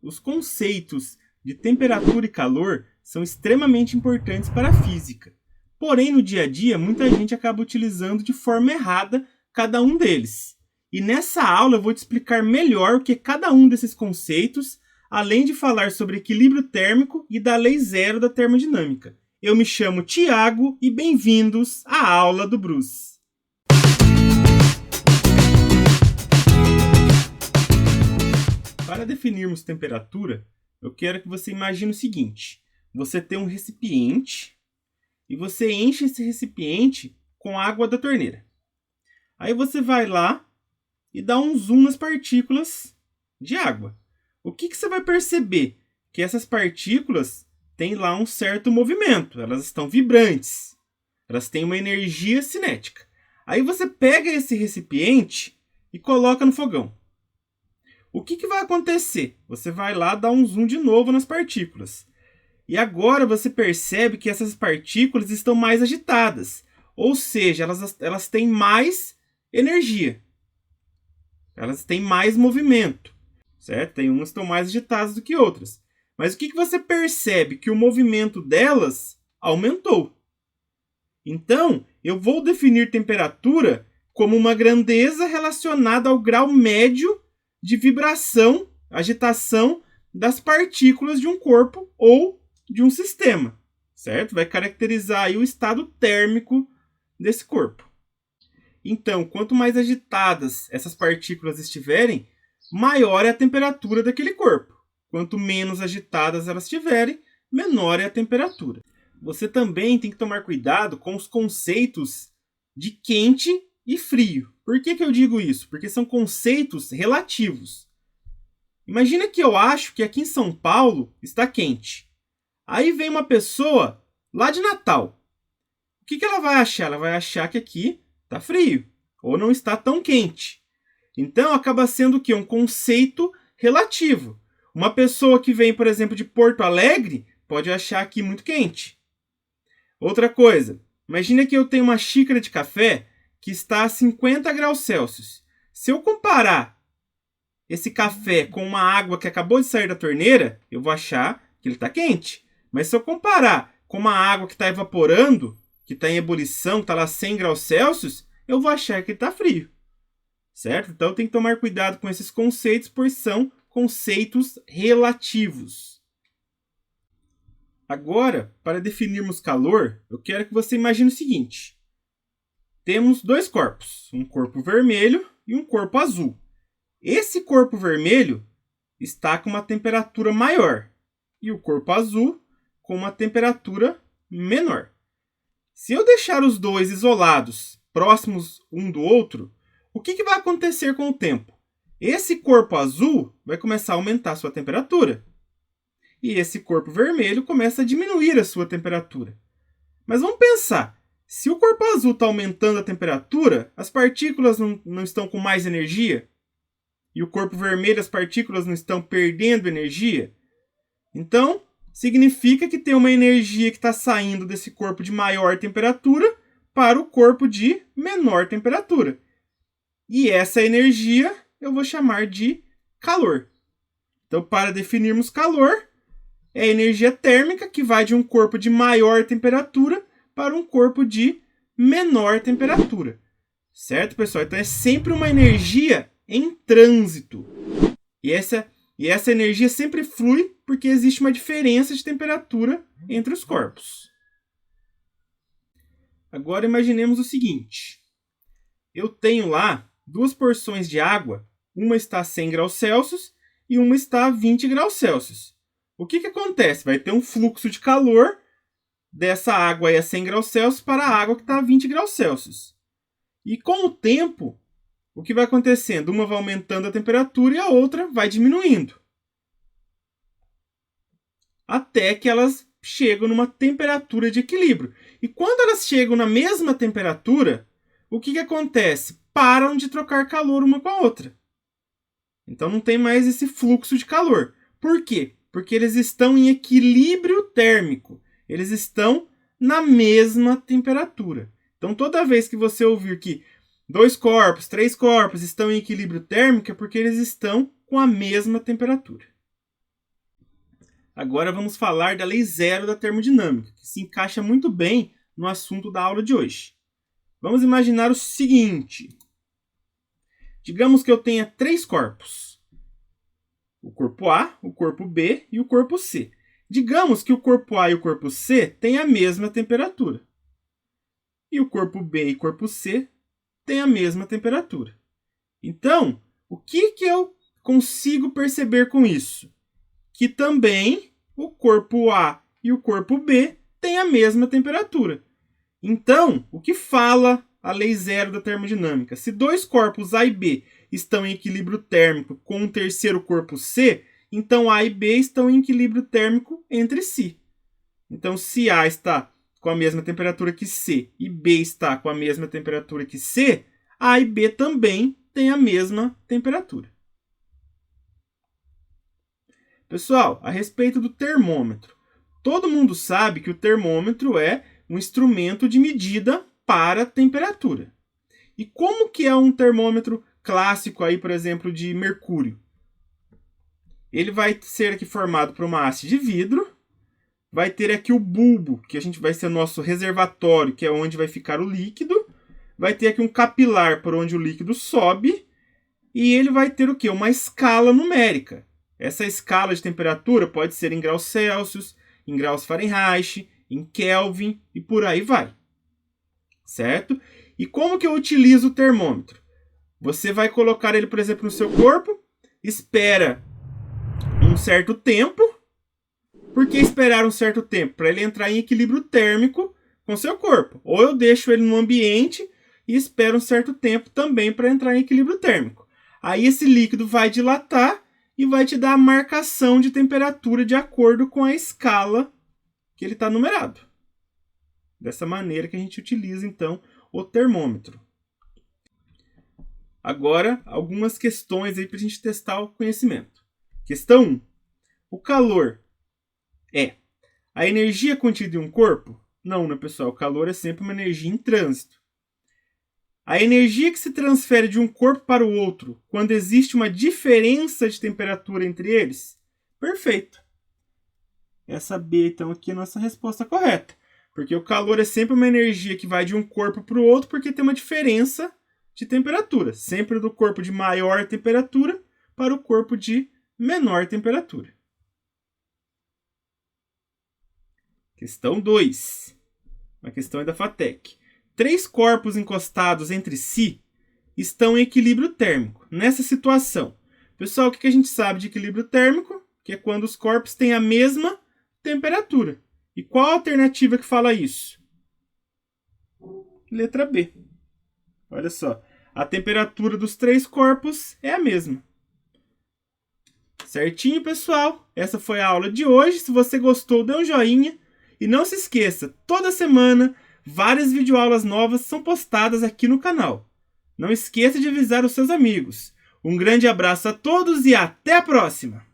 Os conceitos de temperatura e calor são extremamente importantes para a física. Porém, no dia a dia, muita gente acaba utilizando de forma errada cada um deles. E nessa aula eu vou te explicar melhor o que é cada um desses conceitos, além de falar sobre equilíbrio térmico e da lei zero da termodinâmica. Eu me chamo Tiago e bem-vindos à aula do Bruce. Para definirmos temperatura, eu quero que você imagine o seguinte: você tem um recipiente e você enche esse recipiente com água da torneira. Aí você vai lá e dá um zoom nas partículas de água. O que você vai perceber? Que essas partículas têm lá um certo movimento, elas estão vibrantes, elas têm uma energia cinética. Aí você pega esse recipiente e coloca no fogão. O que vai acontecer? Você vai lá dar um zoom de novo nas partículas. E agora você percebe que essas partículas estão mais agitadas. Ou seja, elas têm mais energia. Elas têm mais movimento. Certo? Tem umas que estão mais agitadas do que outras. Mas o que você percebe? Que o movimento delas aumentou. Então, eu vou definir temperatura como uma grandeza relacionada ao grau médio de vibração, agitação das partículas de um corpo ou de um sistema, certo? Vai caracterizar aí o estado térmico desse corpo. Então, quanto mais agitadas essas partículas estiverem, maior é a temperatura daquele corpo. Quanto menos agitadas elas estiverem, menor é a temperatura. Você também tem que tomar cuidado com os conceitos de quente e frio. Por que eu digo isso? Porque são conceitos relativos. Imagina que eu acho que aqui em São Paulo está quente. Aí vem uma pessoa lá de Natal. O que ela vai achar? Ela vai achar que aqui está frio ou não está tão quente. Então acaba sendo o quê? Um conceito relativo. Uma pessoa que vem, por exemplo, de Porto Alegre pode achar aqui muito quente. Outra coisa, imagina que eu tenho uma xícara de café que está a 50 graus Celsius. Se eu comparar esse café com uma água que acabou de sair da torneira, eu vou achar que ele está quente. Mas se eu comparar com uma água que está evaporando, que está em ebulição, que está lá a 100 graus Celsius, eu vou achar que ele está frio. Certo? Então tem que tomar cuidado com esses conceitos, pois são conceitos relativos. Agora, para definirmos calor, eu quero que você imagine o seguinte. Temos dois corpos, um corpo vermelho e um corpo azul. Esse corpo vermelho está com uma temperatura maior e o corpo azul com uma temperatura menor. Se eu deixar os dois isolados, próximos um do outro, o que vai acontecer com o tempo? Esse corpo azul vai começar a aumentar a sua temperatura e esse corpo vermelho começa a diminuir a sua temperatura. Mas vamos pensar. Se o corpo azul está aumentando a temperatura, as partículas não estão com mais energia? E o corpo vermelho, as partículas não estão perdendo energia? Então, significa que tem uma energia que está saindo desse corpo de maior temperatura para o corpo de menor temperatura. E essa energia eu vou chamar de calor. Então, para definirmos calor, é a energia térmica que vai de um corpo de maior temperatura para um corpo de menor temperatura. Certo, pessoal? Então é sempre uma energia em trânsito. E essa energia sempre flui porque existe uma diferença de temperatura entre os corpos. Agora imaginemos o seguinte. Eu tenho lá duas porções de água. Uma está a 100 graus Celsius e uma está a 20 graus Celsius. O que acontece? Vai ter um fluxo de calor dessa água aí a 100 graus Celsius para a água que está a 20 graus Celsius. E com o tempo, o que vai acontecendo? Uma vai aumentando a temperatura e a outra vai diminuindo. Até que elas chegam numa temperatura de equilíbrio. E quando elas chegam na mesma temperatura, o que acontece? Param de trocar calor uma com a outra. Então não tem mais esse fluxo de calor. Por quê? Porque eles estão em equilíbrio térmico. Eles estão na mesma temperatura. Então, toda vez que você ouvir que 2 corpos, 3 corpos estão em equilíbrio térmico, é porque eles estão com a mesma temperatura. agora vamos falar da lei zero da termodinâmica, que se encaixa muito bem no assunto da aula de hoje. Vamos imaginar o seguinte. Digamos que eu tenha 3 corpos. O corpo A, o corpo B e o corpo C. Digamos que o corpo A e o corpo C têm a mesma temperatura. E o corpo B e o corpo C têm a mesma temperatura. Então, o que eu consigo perceber com isso? Que também o corpo A e o corpo B têm a mesma temperatura. Então, o que fala a lei zero da termodinâmica? Se 2 corpos A e B estão em equilíbrio térmico com um terceiro corpo C, então A e B estão em equilíbrio térmico entre si. Então, se A está com a mesma temperatura que C e B está com a mesma temperatura que C, A e B também têm a mesma temperatura. Pessoal, a respeito do termômetro. Todo mundo sabe que o termômetro é um instrumento de medida para temperatura. E como que é um termômetro clássico aí, por exemplo, de mercúrio? Ele vai ser aqui formado por uma haste de vidro, vai ter aqui o bulbo, que a gente vai ser nosso reservatório, que é onde vai ficar o líquido, vai ter aqui um capilar por onde o líquido sobe, e ele vai ter o quê? Uma escala numérica. Essa escala de temperatura pode ser em graus Celsius, em graus Fahrenheit, em Kelvin e por aí vai. Certo? E como que eu utilizo o termômetro? Você vai colocar ele, por exemplo, no seu corpo, espera um certo tempo. Por que esperar um certo tempo? Para ele entrar em equilíbrio térmico com seu corpo. Ou eu deixo ele no ambiente e espero um certo tempo também para entrar em equilíbrio térmico. Aí esse líquido vai dilatar e vai te dar a marcação de temperatura de acordo com a escala que ele está numerado. Dessa maneira que a gente utiliza, então, o termômetro. Agora, algumas questões aí para a gente testar o conhecimento. Questão 1. O calor é a energia contida em um corpo? Não, né, pessoal? O calor é sempre uma energia em trânsito. A energia que se transfere de um corpo para o outro quando existe uma diferença de temperatura entre eles? Perfeito. Essa B, então, aqui é a nossa resposta correta. Porque o calor é sempre uma energia que vai de um corpo para o outro porque tem uma diferença de temperatura. Sempre do corpo de maior temperatura para o corpo de menor temperatura. Questão 2. A questão é da FATEC. 3 corpos encostados entre si estão em equilíbrio térmico. Nessa situação, pessoal, o que a gente sabe de equilíbrio térmico? Que é quando os corpos têm a mesma temperatura. E qual a alternativa que fala isso? Letra B. Olha só. A temperatura dos 3 corpos é a mesma. Certinho, pessoal? Essa foi a aula de hoje. Se você gostou, dê um joinha. E não se esqueça, toda semana, várias videoaulas novas são postadas aqui no canal. Não esqueça de avisar os seus amigos. Um grande abraço a todos e até a próxima!